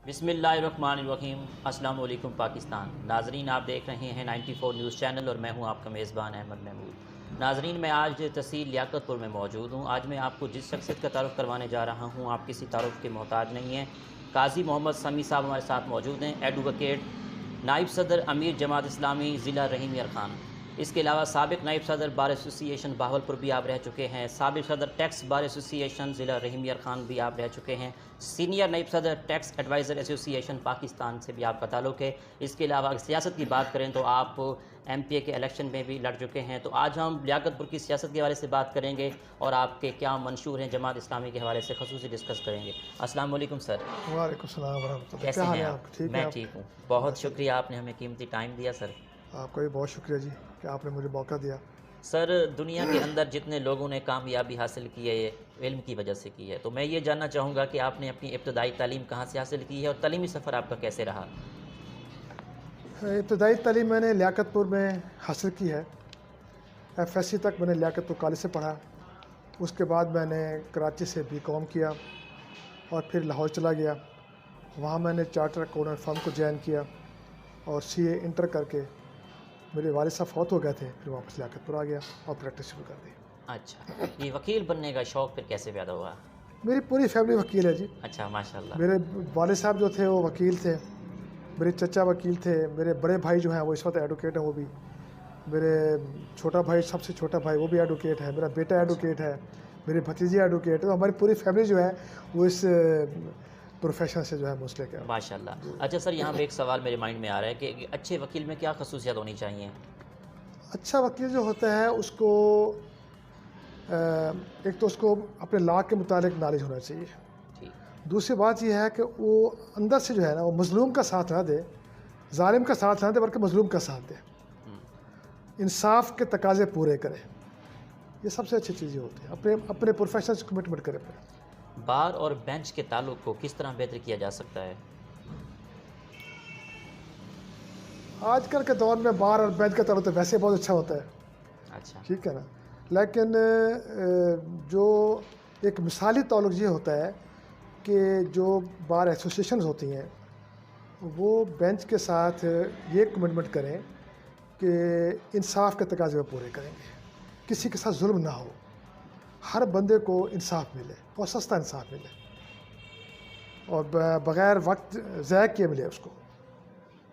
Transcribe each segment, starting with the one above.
بسم اللہ الرحمن الرحیم۔ السلام علیکم پاکستان ناظرین، آپ دیکھ رہے ہیں 94 نیوز چینل اور میں ہوں آپ کا میزبان احمد محمود۔ ناظرین، میں آج تحصیل لیاقت پور میں موجود ہوں۔ آج میں آپ کو جس شخصیت کا تعارف کروانے جا رہا ہوں، آپ کسی تعارف کے محتاج نہیں ہیں۔ قاضی محمد سمیع صاحب ہمارے ساتھ موجود ہیں، ایڈوکیٹ، نائب صدر امیر جماعت اسلامی ضلع رحیم یار خان۔ اس کے علاوہ سابق نائب صدر بار ایسوسی ایشن بہاولپور بھی آپ رہ چکے ہیں، سابق صدر ٹیکس بار ایسوسی ایشن ضلع رحیم یار خان بھی آپ رہ چکے ہیں، سینئر نائب صدر ٹیکس ایڈوائزر ایسوسی ایشن پاکستان سے بھی آپ کا تعلق ہے۔ اس کے علاوہ اگر سیاست کی بات کریں تو آپ ایم پی اے کے الیکشن میں بھی لڑ چکے ہیں۔ تو آج ہم لیاقت پور کی سیاست کے حوالے سے بات کریں گے اور آپ کے کیا منشور ہیں جماعت اسلامی کے حوالے سے خصوصی ڈسکس کریں گے۔ السلام علیکم سر۔ وعلیکم السلام ورحمۃ اللہ۔ کیسے کیا حال ہیں ہے آپ؟ ٹھیک میں ہے ٹھیک ہوں، بہت شکریہ آپ نے ہمیں قیمتی ٹائم دیا سر۔ آپ کا بھی بہت شکریہ جی کہ آپ نے مجھے موقع دیا۔ سر، دنیا کے اندر جتنے لوگوں نے کامیابی حاصل کی ہے یہ علم کی وجہ سے کی ہے، تو میں یہ جاننا چاہوں گا کہ آپ نے اپنی ابتدائی تعلیم کہاں سے حاصل کی ہے اور تعلیمی سفر آپ کا کیسے رہا؟ ابتدائی تعلیم میں نے لیاقت پور میں حاصل کی ہے۔ ایف ایس سی تک میں نے لیاقت پور کالج سے پڑھا۔ اس کے بعد میں نے کراچی سے بی کام کیا اور پھر لاہور چلا گیا۔ وہاں میں نے چارٹر اکاؤنٹنٹ فرم کو جوائن کیا اور سی اے انٹر کر کے میرے والد صاحب فوت ہو گئے تھے، پھر واپس لیاقت پور آ گیا اور پریکٹس شروع کر دی۔ اچھا، یہ وکیل بننے کا شوق پھر کیسے پیدا ہوا؟ میری پوری فیملی وکیل ہے جی۔ اچھا، ماشاء اللہ۔ میرے والد صاحب جو تھے وہ وکیل تھے، میرے چچا وکیل تھے، میرے بڑے بھائی جو ہیں وہ اس وقت ایڈوکیٹ ہیں، وہ بھی میرے چھوٹا بھائی، سب سے چھوٹا بھائی وہ بھی ایڈوکیٹ ہے، میرا بیٹا ایڈوکیٹ ہے، میری بھتیجی ایڈوکیٹ ہے۔ تو ہماری پوری فیملی جو ہے وہ اس پروفیشن سے جو ہے مسلک ہے۔ ماشاء اللہ۔ اچھا سر، یہاں پہ ایک سوال میرے مائنڈ میں آ رہا ہے کہ اچھے وکیل میں کیا خصوصیات ہونی چاہیے؟ اچھا وکیل جو ہوتا ہے اس کو ایک تو اس کو اپنے لا کے متعلق نالج ہونا چاہیے۔ ٹھیک۔ دوسری بات یہ ہے کہ وہ اندر سے جو ہے نا وہ مظلوم کا ساتھ نہ دے، ظالم کا ساتھ نہ دے، بلکہ مظلوم کا ساتھ دے، انصاف کے تقاضے پورے کرے۔ یہ سب سے اچھی چیزیں ہوتی ہیں، اپنے پروفیشن سے کمٹمنٹ کرے پڑے۔ بار اور بینچ کے تعلق کو کس طرح بہتر کیا جا سکتا ہے؟ آج کل کے دور میں بار اور بینچ کا تعلق تو ویسے بہت اچھا ہوتا ہے، اچھا۔ ٹھیک ہے نا، لیکن جو ایک مثالی تعلق یہ ہوتا ہے کہ جو بار ایسوسیشنز ہوتی ہیں وہ بینچ کے ساتھ یہ کمٹمنٹ کریں کہ انصاف کے تقاضے وہ پورے کریں گے، کسی کے ساتھ ظلم نہ ہو، ہر بندے کو انصاف ملے اور سستا انصاف ملے اور بغیر وقت ضائع کیے ملے اس کو۔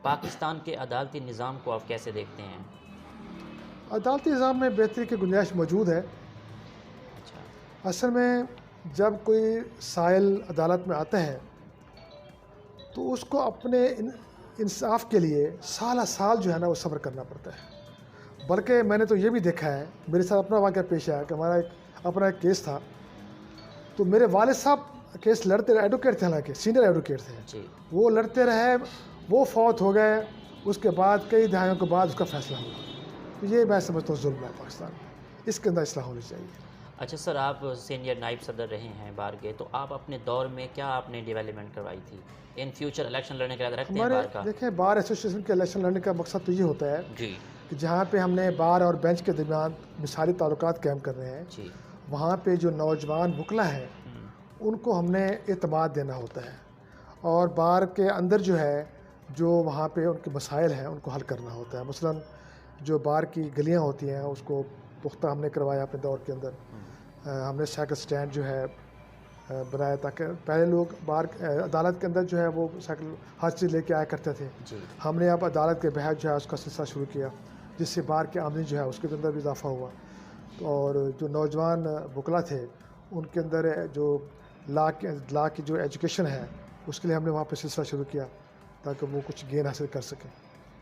پاکستان کے عدالتی نظام کو آپ کیسے دیکھتے ہیں؟ عدالتی نظام میں بہتری کی گنجائش موجود ہے۔ اچھا۔ اصل میں جب کوئی سائل عدالت میں آتا ہے تو اس کو اپنے انصاف کے لیے سالہ سال جو ہے نا وہ صبر کرنا پڑتا ہے۔ بلکہ میں نے تو یہ بھی دیکھا ہے، میرے ساتھ اپنا واقعہ پیش آیا کہ ہمارا اپنا ایک کیس تھا، تو میرے والد صاحب کیس لڑتے رہے، ایڈوکیٹ تھے، حالانکہ سینئر ایڈوکیٹ تھے، جی۔ وہ لڑتے رہے، وہ فوت ہو گئے، اس کے بعد کئی دہائیوں کے بعد اس کا فیصلہ ہوا۔ تو یہ میں سمجھتا ہوں ظلم ہے پاکستان میں، اس کے اندر اصلاح ہونی چاہیے۔ اچھا سر، آپ سینئر نائب صدر رہے ہیں بار کے، تو آپ اپنے دور میں کیا آپ نے ڈیولپمنٹ کروائی تھی؟ ان فیوچر الیکشن لڑنے کا ارادہ رکھتے ہیں ہمارے بار کا؟ دیکھیں، بار ایسوسیشن کے الیکشن لڑنے کا مقصد تو یہ ہوتا ہے جی کہ جہاں پہ ہم نے بار اور بینچ کے درمیان مثالی تعلقات قائم کر رہے ہیں، جی۔ وہاں پہ جو نوجوان وکلا ہیں ان کو ہم نے اعتماد دینا ہوتا ہے، اور بار کے اندر جو ہے جو وہاں پہ ان کے مسائل ہیں ان کو حل کرنا ہوتا ہے۔ مثلاً جو بار کی گلیاں ہوتی ہیں اس کو پختہ ہم نے کروایا اپنے دور کے اندر۔ ہم نے سائیکل سٹینڈ جو ہے بنایا تاکہ پہلے لوگ بار عدالت کے اندر جو ہے وہ سائیکل ہر چیز لے کے آیا کرتے تھے، جی۔ ہم نے اب عدالت کے بحث جو ہے اس کا سلسلہ شروع کیا، جس سے بار کی آمدنی جو ہے اس کے اندر بھی اضافہ ہوا، اور جو نوجوان وکلا تھے ان کے اندر جو لا کی جو ایجوکیشن ہے اس کے لیے ہم نے وہاں پہ سلسلہ شروع کیا تاکہ وہ کچھ گین حاصل کر سکیں۔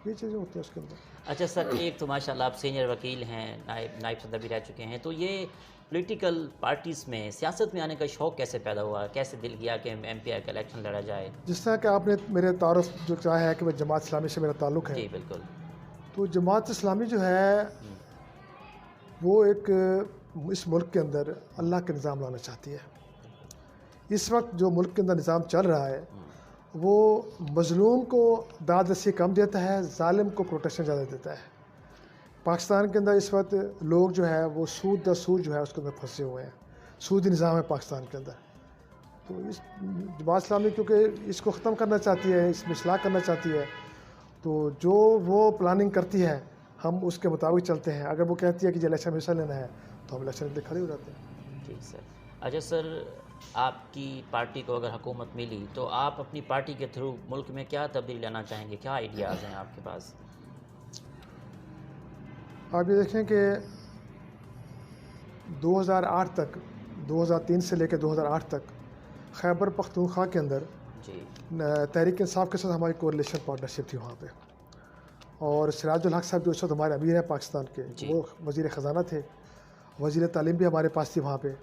یہ چیزیں ہوتی ہیں اس کے اندر۔ اچھا سر، ایک تو ماشاء اللہ آپ سینئر وکیل ہیں، نائب صدر بھی رہ چکے ہیں، تو یہ پولیٹیکل پارٹیز میں سیاست میں آنے کا شوق کیسے پیدا ہوا؟ کیسے دل کیا کہ ایم پی آئی کا الیکشن لڑا جائے؟ جس طرح کہ آپ نے میرے تعارف جو چاہا ہے کہ میں جماعت اسلامی سے میرا تعلق ہے، جی بالکل۔ تو جماعت اسلامی جو ہے وہ ایک اس ملک کے اندر اللہ کا نظام لانا چاہتی ہے۔ اس وقت جو ملک کے اندر نظام چل رہا ہے وہ مظلوم کو داد رسی کم دیتا ہے، ظالم کو پروٹیکشن زیادہ دیتا ہے۔ پاکستان کے اندر اس وقت لوگ جو ہے وہ سود در سود جو ہے اس کے اندر پھنسے ہوئے ہیں، سودی نظام ہے پاکستان کے اندر۔ تو اس جماعت اسلامی کیونکہ اس کو ختم کرنا چاہتی ہے، اس میں اصلاح کرنا چاہتی ہے، تو جو وہ پلاننگ کرتی ہے ہم اس کے مطابق چلتے ہیں. اگر وہ کہتی ہے کہ جو الیکشن میں حصہ لینا ہے تو ہم الیکشن میں کھڑے ہو جاتے ہیں. ٹھیک سر. اچھا سر، آپ کی پارٹی کو اگر حکومت ملی تو آپ اپنی پارٹی کے تھرو ملک میں کیا تبدیلی لانا چاہیں گے؟ کیا آئیڈیاز ہیں آپ کے پاس؟ آپ یہ دیکھیں کہ 2008 تک، 2003 سے لے کے 2008 تک خیبر پختونخوا کے اندر جی تحریک انصاف کے ساتھ ہماری کولیشن پارٹنرشپ تھی وہاں پہ. اور سراج الحق صاحب جو اس وقت ہمارے امیر ہیں پاکستان کے، جی. وہ وزیر خزانہ تھے. وزیر تعلیم بھی ہمارے پاس تھی وہاں پہ.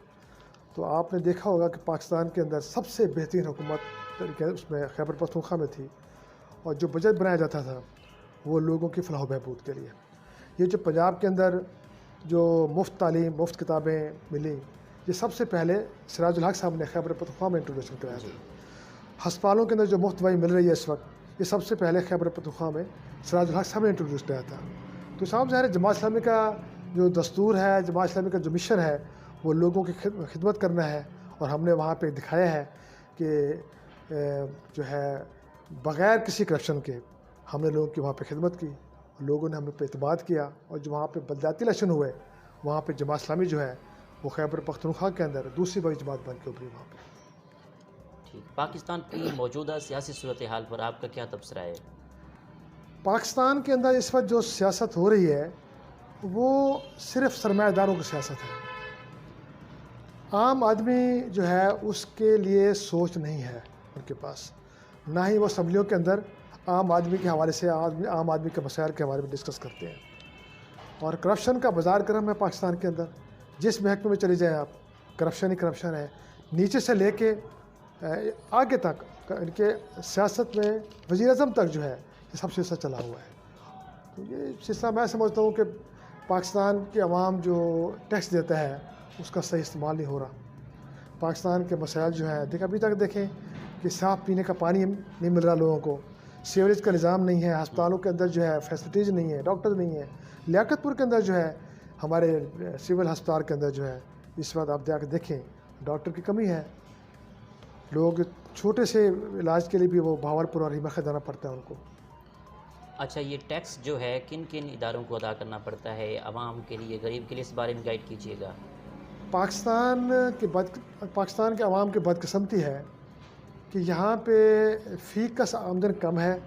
تو آپ نے دیکھا ہوگا کہ پاکستان کے اندر سب سے بہترین حکومت اس میں خیبر پختونخوا میں تھی. اور جو بجٹ بنایا جاتا تھا وہ لوگوں کی فلاح و بہبود کے لیے. یہ جو پنجاب کے اندر جو مفت تعلیم، مفت کتابیں ملی، یہ سب سے پہلے سراج الحق صاحب نے خیبر پختونخوا میں انٹروڈکشن کرایا تھا. ہسپتالوں کے اندر جو مفت دوائی مل رہی ہے اس وقت، یہ سب سے پہلے خیبر پختونخوا میں سراج الحق صاحب نے انٹروڈیوس کرایا تھا. تو صاحب ظاہر ہے جماعت اسلامی کا جو دستور ہے، جماعت اسلامی کا جو مشن ہے وہ لوگوں کی خدمت کرنا ہے. اور ہم نے وہاں پہ دکھایا ہے کہ جو ہے بغیر کسی کرپشن کے ہم نے لوگوں کی وہاں پہ خدمت کی. لوگوں نے ہم پہ اعتماد کیا. اور جو وہاں پہ بلدیاتی الیکشن ہوئے وہاں پہ جماعت اسلامی جو ہے وہ خیبر پختونخوا کے اندر دوسری بڑی جماعت بن کے ابھری وہاں پہ. پاکستان کی موجودہ سیاسی صورتحال پر آپ کا کیا تبصرہ ہے؟ پاکستان کے اندر اس وقت جو سیاست ہو رہی ہے وہ صرف سرمایہ داروں کی سیاست ہے. عام آدمی جو ہے اس کے لیے سوچ نہیں ہے ان کے پاس. نہ ہی وہ اسمبلیوں کے اندر عام آدمی کے حوالے سے عام آدمی کے مسائل کے بارے میں ڈسکس کرتے ہیں. اور کرپشن کا بازار گرم ہے پاکستان کے اندر. جس محکمے میں چلے جائیں آپ، کرپشن ہی کرپشن ہے. نیچے سے لے کے آگے تک ان کے سیاست میں وزیر اعظم تک جو ہے یہ سب سلسلہ چلا ہوا ہے. تو یہ سلسلہ میں سمجھتا ہوں کہ پاکستان کے عوام جو ٹیکس دیتا ہے اس کا صحیح استعمال نہیں ہو رہا. پاکستان کے مسائل جو ہیں ابھی تک دیکھیں کہ صاف پینے کا پانی نہیں مل رہا لوگوں کو، سیوریج کا نظام نہیں ہے، ہسپتالوں کے اندر جو ہے فیسلٹیز نہیں ہے، ڈاکٹر نہیں ہے. لیاقت پور کے اندر جو ہے ہمارے سول ہسپتال کے اندر جو ہے اس وقت آپ جا کے دیکھیں ڈاکٹر کی کمی ہے. لوگ چھوٹے سے علاج کے لیے بھی وہ بھاولپور اور ہیمخ جانا پڑتا ہے ان کو. اچھا، یہ ٹیکس جو ہے کن کن اداروں کو ادا کرنا پڑتا ہے عوام کے لیے، غریب کے لیے؟ اس بارے میں گائیڈ کیجیے گا. پاکستان کے عوام کی بدقسمتی ہے کہ یہاں پہ فی کس آمدن کم ہے،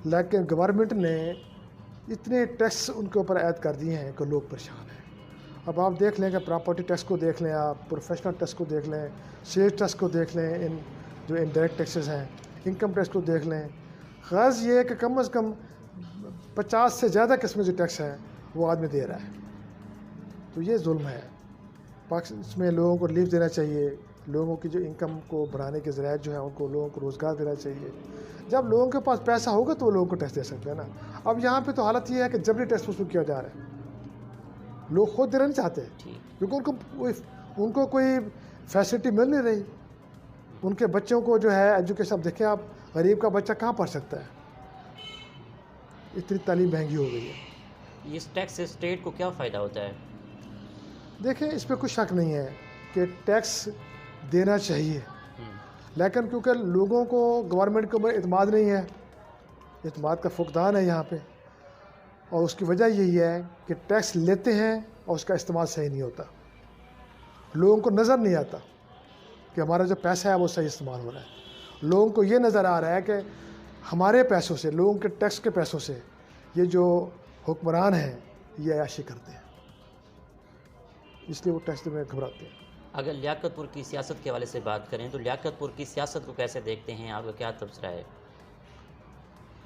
لیکن گورنمنٹ نے اتنے ٹیکس ان کے اوپر عائد کر دیے ہیں کہ لوگ پریشان ہیں. اب آپ دیکھ لیں کہ پراپرٹی ٹیکس کو دیکھ لیں، آپ پروفیشنل ٹیکس کو دیکھ لیں، سیلز ٹیکس کو دیکھ لیں، ان جو انڈائریکٹ ٹیکسز ہیں، انکم ٹیکس کو دیکھ لیں. غرض یہ ہے کہ کم از کم 50 سے زیادہ قسم جو ٹیکس ہیں وہ آدمی دے رہا ہے. تو یہ ظلم ہے. اس میں لوگوں کو ریلیف دینا چاہیے. لوگوں کی جو انکم کو بڑھانے کے ذرائع جو ہیں ان کو لوگوں کو روزگار دینا چاہیے. جب لوگوں کے پاس پیسہ ہوگا تو وہ لوگوں کو ٹیکس دے سکتے ہیں نا. اب یہاں پہ تو حالت یہ ہے کہ جبری ٹیکس وصول کیا جا رہا ہے. لوگ خود دینا نہیں چاہتے کیونکہ ان کو کوئی فیسلٹی مل نہیں رہی. ان کے بچوں کو جو ہے ایجوکیشن، اب دیکھیں آپ غریب کا بچہ کہاں پڑھ سکتا ہے، اتنی تعلیم مہنگی ہو گئی ہے. اس ٹیکس سے اسٹیٹ کو کیا فائدہ ہوتا ہے؟ دیکھیں اس پہ کوئی شک نہیں ہے کہ ٹیکس دینا چاہیے، لیکن کیونکہ لوگوں کو گورنمنٹ کے اوپر اعتماد نہیں ہے، اعتماد کا فقدان ہے یہاں پہ. اور اس کی وجہ یہی ہے کہ ٹیکس لیتے ہیں اور اس کا استعمال صحیح نہیں ہوتا. لوگوں کو نظر نہیں آتا کہ ہمارا جو پیسہ ہے وہ صحیح استعمال ہو رہا ہے. لوگوں کو یہ نظر آ رہا ہے کہ ہمارے پیسوں سے، لوگوں کے ٹیکس کے پیسوں سے یہ جو حکمران ہیں یہ عیاشی کرتے ہیں، اس لیے وہ ٹیکس دینے میں گھبراتے ہیں. اگر لیاقت پور کی سیاست کے حوالے سے بات کریں تو لیاقت پور کی سیاست کو کیسے دیکھتے ہیں؟ آپ کا کیا تبصرہ ہے؟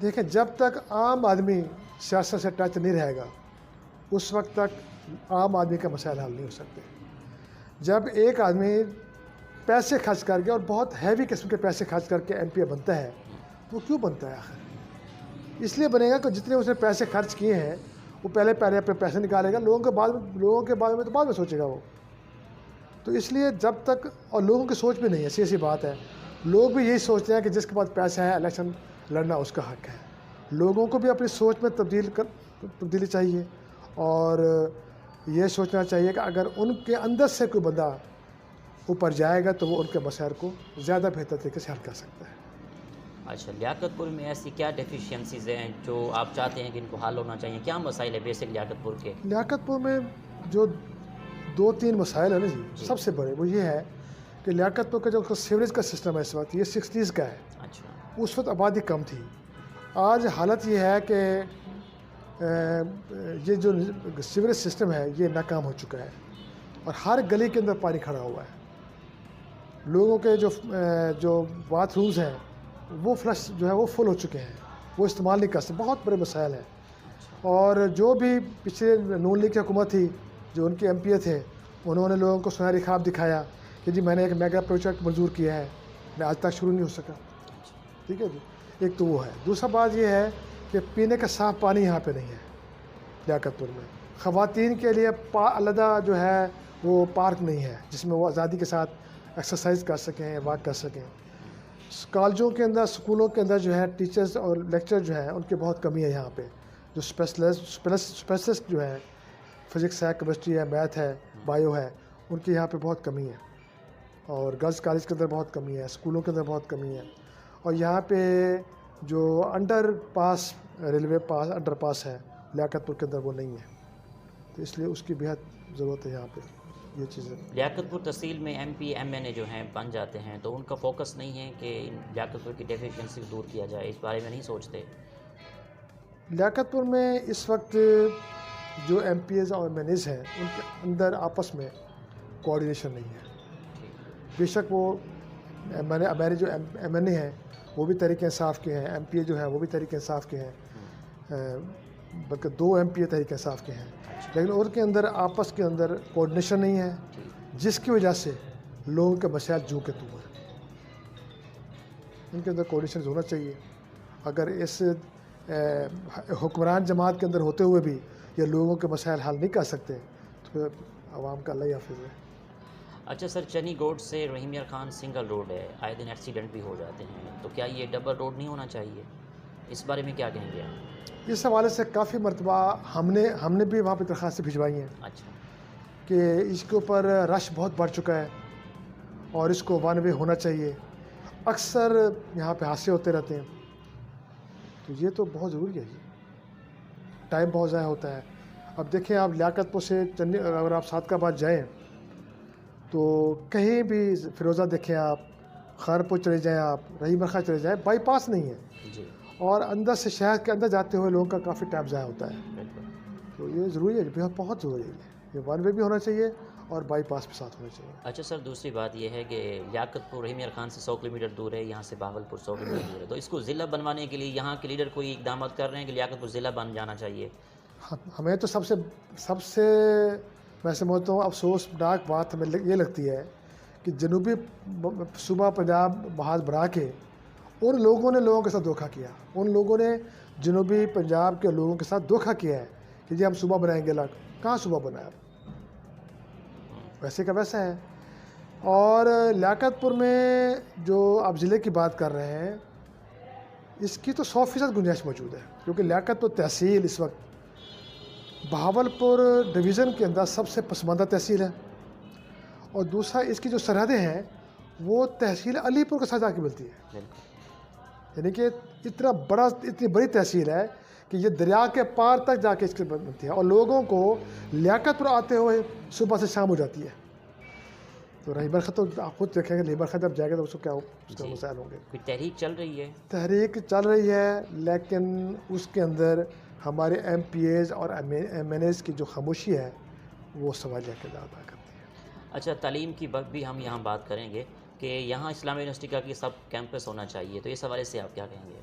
دیکھیں جب تک عام آدمی سیاست سے ٹچ نہیں رہے گا اس وقت تک عام آدمی کا مسائل حل نہیں ہو سکتے. جب ایک آدمی پیسے خرچ کر کے اور بہت ہیوی قسم کے پیسے خرچ کر کے ایم پی بنتا ہے تو وہ کیوں بنتا ہے آخر؟ اس لیے بنے گا کہ جتنے اس نے پیسے خرچ کیے ہیں وہ پہلے اپنے پیسے نکالے گا، لوگوں کے بارے میں تو بعد میں سوچے گا وہ. تو اس لیے جب تک، اور لوگوں کی سوچ بھی نہیں ہے، ایسی بات ہے، لوگ بھی یہی سوچتے ہیں کہ جس کے پاس پیسہ ہے الیکشن لڑنا اس کا حق ہے. لوگوں کو بھی اپنی سوچ میں تبدیلی چاہیے اور یہ سوچنا چاہیے کہ اگر ان کے اندر سے کوئی بندہ اوپر جائے گا تو وہ ان کے مسائل کو زیادہ بہتر طریقے سے حل کر سکتا ہے۔ اچھا، لیاقت پور میں ایسی کیا ڈیفیشینسیز ہیں جو آپ چاہتے ہیں کہ ان کو حل ہونا چاہیے؟ کیا مسائل ہے بیسک لیاقت پور کے؟ لیاقت پور میں جو 2-3 مسائل ہیں نا جی۔ سب سے بڑے وہ یہ ہے کہ لیاقت پور کا جو سیوریج کا سسٹم ہے اس وقت یہ 60s کا ہے۔ اچھا، اس وقت آبادی کم تھی۔ آج حالت یہ ہے کہ یہ جو سیوریج سسٹم ہے یہ ناکام ہو چکا ہے اور ہر گلی کے اندر پانی کھڑا ہوا ہے۔ لوگوں کے جو باتھ رومز ہیں وہ فلش جو ہے وہ فل ہو چکے ہیں، وہ استعمال نہیں کر سکتے۔ بہت بڑے مسائل ہیں۔ اور جو بھی پچھلے نون لیگ کی حکومت تھی، جو ان کے ایم پی اے تھے، انہوں نے لوگوں کو سنہری خواب دکھایا کہ جی میں نے ایک میگا پروجیکٹ منظور کیا ہے، میں آج تک شروع نہیں ہو سکا۔ ٹھیک ہے جی، ایک تو وہ ہے۔ دوسرا بات یہ ہے کہ پینے کا صاف پانی یہاں پہ نہیں ہے لیاقت پور میں۔ خواتین کے لیے علیحدہ جو ہے وہ پارک نہیں ہے جس میں وہ آزادی کے ساتھ ایکسرسائز کر سکیں، واک کر سکیں۔ کالجوں کے اندر، اسکولوں کے اندر جو ہے ٹیچرز اور لیکچر جو ہیں ان کی بہت کمی ہے یہاں پہ۔ جو اسپیشلسٹ جو ہیں فزکس ہے، کیمسٹری ہے، میتھ ہے، بایو ہے، ان کی یہاں پہ بہت کمی ہے۔ اور گرلز کالج کے اندر بہت کمی ہے، اسکولوں کے اندر بہت کمی ہے۔ اور یہاں پہ جو انڈر پاس ریلوے پاس انڈر پاس ہے لیاقت پور کے اندر وہ نہیں ہے، تو اس لیے اس کی بہت ضرورت ہے یہاں پہ یہ چیزیں۔ لیاقت پور تحصیل میں ایم پی ایم این اے جو ہیں بن جاتے ہیں تو ان کا فوکس نہیں ہے کہ لیاقت پور کی ڈیفیشینسی کو دور کیا جائے، اس بارے میں نہیں سوچتے؟ لیاقت پور میں اس وقت جو ایم پی ایز اور ایم این ایز ہیں ان کے اندر آپس میں کوآرڈینیشن نہیں ہے۔ بے شک وہ ہمارے جو ایم این اے ہیں وہ بھی تحریک انصاف کے ہیں، ایم پی اے جو ہیں وہ بھی تحریک انصاف کے ہیں، بلکہ 2 ایم پی اے تحریک انصاف کے ہیں، لیکن ان کے اندر آپس کے اندر کوآرڈینیشن نہیں ہے، جس کی وجہ سے لوگوں کے مسائل جو کے تو ہیں۔ ان کے اندر کوآرڈینیشن ہونا چاہیے۔ اگر اس حکمران جماعت کے اندر ہوتے ہوئے بھی یہ لوگوں کے مسائل حل نہیں کر سکتے تو پھر عوام کا اللہ ہی حافظ ہے۔ اچھا سر، چنی گوڈ سے رحیم یار خان سنگل روڈ ہے، آئے دن ایکسیڈنٹ بھی ہو جاتے ہیں، تو کیا یہ ڈبل روڈ نہیں ہونا چاہیے؟ اس بارے میں کیا کہیں گے آپ؟ اس حوالے سے کافی مرتبہ ہم نے بھی وہاں پہ درخواستیں بھجوائی ہیں اچھا، کہ اس کے اوپر رش بہت بڑھ چکا ہے اور اس کو ون وے ہونا چاہیے۔ اکثر یہاں پہ حادثے ہوتے رہتے ہیں، تو یہ تو بہت ضروری ہے، ٹائم بہت ضائع ہوتا ہے۔ اب دیکھیں آپ لیاقت پور سے اگر آپ صادق آباد جائیں تو کہیں بھی فیروزہ دیکھیں، آپ خانپور چلے جائیں، آپ رحیم یار خان چلے جائیں، بائی پاس نہیں ہے جی اور اندر سے شہر کے اندر جاتے ہوئے لوگوں کا کافی ٹائم ضائع ہوتا ہے۔ بالکل۔ تو یہ ضروری ہے، بہت ضروری ہے، یہ ون وے بھی ہونا چاہیے اور بائی پاس بھی ساتھ ہونا چاہیے۔ اچھا سر، دوسری بات یہ ہے کہ لیاقت پور رحیم یار خان سے 100 کلومیٹر دور ہے، یہاں سے بہاولپور 100 کلومیٹر دور ہے، تو اس کو ضلع بنوانے کے لیے یہاں کے لیڈر کوئی اقدامات کر رہے ہیں کہ لیاقت پور ضلع بن جانا چاہیے؟ ہمیں تو سب سے میں سمجھتا ہوں افسوسناک بات ہمیں یہ لگتی ہے کہ جنوبی صوبہ پنجاب محاذ بنا کے ان لوگوں نے لوگوں کے ساتھ دھوکہ کیا، ان لوگوں نے جنوبی پنجاب کے لوگوں کے ساتھ دھوکہ کیا ہے کہ جی ہم صوبہ بنائیں گے۔ کہاں صوبہ بنایا؟ ویسے کا ویسا ہے۔ اور لیاقت پور میں جو آپ ضلع کی بات کر رہے ہیں اس کی تو 100% گنجائش موجود ہے، کیونکہ لیاقت پور تحصیل اس وقت بہاولپور ڈویژن کے اندر سب سے پسماندہ تحصیل ہے، اور دوسرا اس کی جو سرحدیں ہیں وہ تحصیل علی پور کے ساتھ جا کے ملتی ہے، یعنی کہ اتنی بڑی تحصیل ہے کہ یہ دریا کے پار تک جا کے اس کے بنتی ہے، اور لوگوں کو لیاقت پور آتے ہوئے صبح سے شام ہو جاتی ہے۔ تو رحیم یار خان تو آپ خود دیکھیں گے، رحیم یار خان جب جائے گا تو اس کو کیا اس کا مسائل ہوں گے۔ کوئی تحریک چل رہی ہے؟ تحریک چل رہی ہے، لیکن اس کے اندر ہمارے ایم پی ایز اور ایم این ایز کی جو خاموشی ہے وہ سوالیہ کردار ادا کرتی ہے۔ اچھا، تعلیم کی بھی ہم یہاں بات کریں گے کہ یہاں اسلامیہ یونیورسٹی کا کہ سب کیمپس ہونا چاہیے، تو اس حوالے سے آپ کیا کہیں گے؟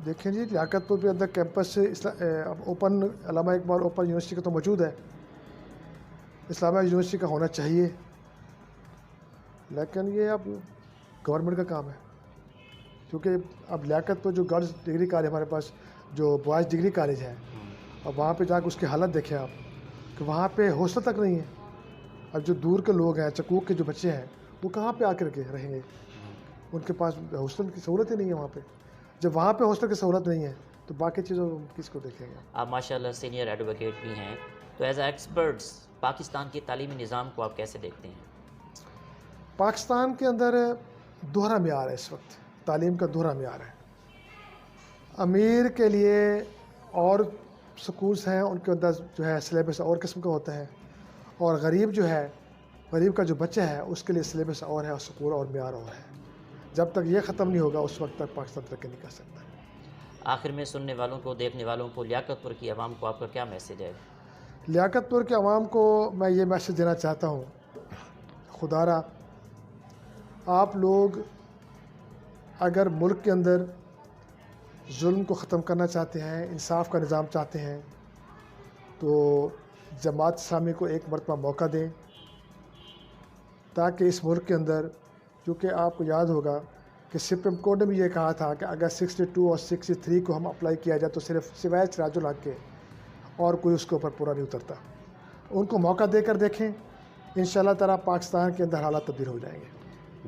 دیکھیں جی، لیاقت پور کے اندر کیمپس اوپن علامہ اقبال اوپن یونیورسٹی کا تو موجود ہے، اسلامیہ یونیورسٹی کا ہونا چاہیے، لیکن یہ اب گورنمنٹ کا کام ہے، کیونکہ اب لیاقت پور جو گرلز ڈگری کالج ہمارے پاس جو بوائز ڈگری کالج ہے، اب وہاں پہ جا کے اس کی حالت دیکھیں آپ کہ وہاں پہ ہاسٹل تک نہیں ہے۔ اب جو دور کے لوگ ہیں، چکوک کے جو بچے ہیں، وہ کہاں پہ آ کر کے رہیں گے؟ ان کے پاس ہاسٹل کی سہولت ہی نہیں ہے وہاں پہ۔ جب وہاں پہ ہاسٹل کی سہولت نہیں ہے تو باقی چیزوں کس کو دیکھیں گے؟ آپ ماشاءاللہ سینئر ایڈوکیٹ بھی ہیں، تو ایز اے ایکسپرٹس پاکستان کے تعلیمی نظام کو آپ کیسے دیکھتے ہیں؟ پاکستان کے اندر دوہرا معیار ہے، اس وقت تعلیم کا دوہرا معیار ہے. امیر کے لیے اور سکولز ہیں، ان کے اندر جو ہے سلیبس اور قسم کا ہوتا ہے، اور غریب جو ہے، غریب کا جو بچہ ہے اس کے لیے سلیبس اور ہے اور سکول اور معیار اور ہے. جب تک یہ ختم نہیں ہوگا اس وقت تک پاکستان ترقی نہیں کر سکتا. آخر میں سننے والوں کو، دیکھنے والوں کو، لیاقت پور کی عوام کو آپ کا کیا میسیج ہے؟ لیاقت پور کے عوام کو میں یہ میسیج دینا چاہتا ہوں، خدا را آپ لوگ اگر ملک کے اندر ظلم کو ختم کرنا چاہتے ہیں، انصاف کا نظام چاہتے ہیں، تو جماعت اسلامی کو ایک مرتبہ موقع دیں، تاکہ اس ملک کے اندر، کیونکہ آپ کو یاد ہوگا کہ سپریم کورٹ نے بھی یہ کہا تھا کہ اگر 62 اور 63 کو ہم اپلائی کیا جائے تو صرف سوائے سراج الحق کے اور کوئی اس کے اوپر پورا نہیں اترتا. ان کو موقع دے کر دیکھیں، انشاءاللہ تعالیٰ پاکستان کے اندر حالات تبدیل ہو جائیں گے.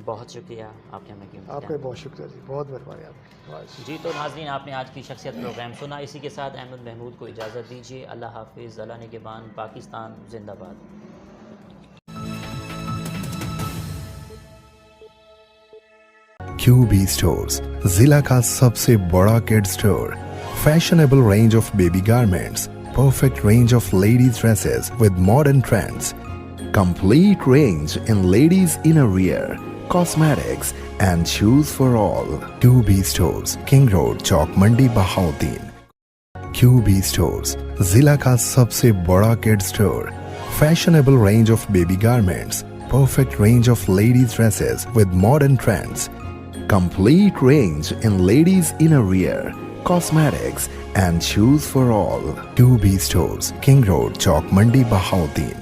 بہت شکریہ آپ کے ہمیں قیمتی آپ کا بہت شکریہ جی، بہت مہربانی آپ کی. جی تو ناظرین، آپ نے آج کی شخصیت پروگرام سنا. اسی کے ساتھ احمد محمود کو اجازت دیجیے. اللہ حافظ. اللہ نگہبان. پاکستان زندہ باد. QB Stores, ضلع کا سب سے بڑا کڈ store. Fashionable range of baby garments, perfect range of ladies dresses with modern trends, complete range in ladies innerwear, cosmetics and shoes for all. QB Stores, King Road, Chowk Mandi, Bahauddin. QB Stores, ضلع کا سب سے بڑا کڈ store. Fashionable range of baby garments, perfect range of ladies dresses with modern trends, complete range in ladies innerwear, cosmetics and shoes for all. QB Stores, King Road, Chowk Mandi, Bahauddin.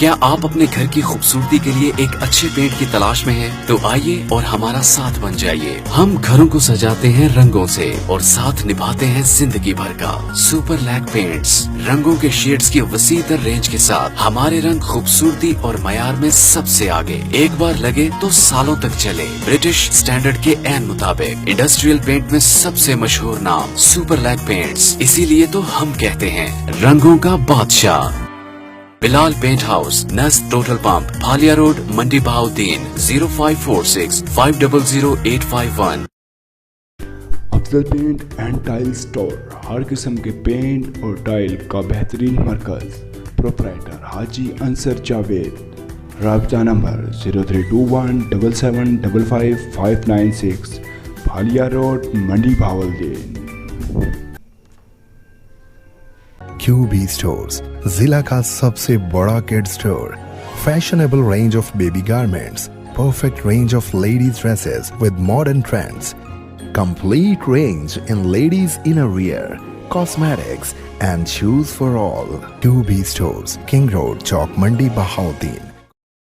کیا آپ اپنے گھر کی خوبصورتی کے لیے ایک اچھے پینٹ کی تلاش میں ہیں؟ تو آئیے اور ہمارا ساتھ بن جائیے. ہم گھروں کو سجاتے ہیں رنگوں سے اور ساتھ نبھاتے ہیں زندگی بھر کا. سپر لیک پینٹس، رنگوں کے شیڈز کی وسیع تر رینج کے ساتھ ہمارے رنگ خوبصورتی اور معیار میں سب سے آگے. ایک بار لگے تو سالوں تک چلے. برٹش سٹینڈرڈ کے عین مطابق انڈسٹریل پینٹ میں سب سے مشہور نام سپر لیک پینٹس. اسی لیے تو ہم کہتے ہیں رنگوں کا بادشاہ. بلال پینٹ ہاؤس، نزد Total pump, Bhalia road, Mandi Bahauddin. 0546 500 851. Afzal paint and tile store, ہر قسم کے پینٹ اور ٹائل کا بہترین مرکز. پروپرائٹر حاجی انصر جاوید. رابطہ نمبر 0321 7755 596، بھالیا روڈ، منڈی بہاولدین. QB Stores, ضلع کا سب سے بڑا کڈ store. Fashionable range of baby garments, perfect range of ladies dresses with modern trends, complete range in ladies innerwear, cosmetics and shoes for all. QB Stores, King Road, Chowk Mandi, Bahauddin.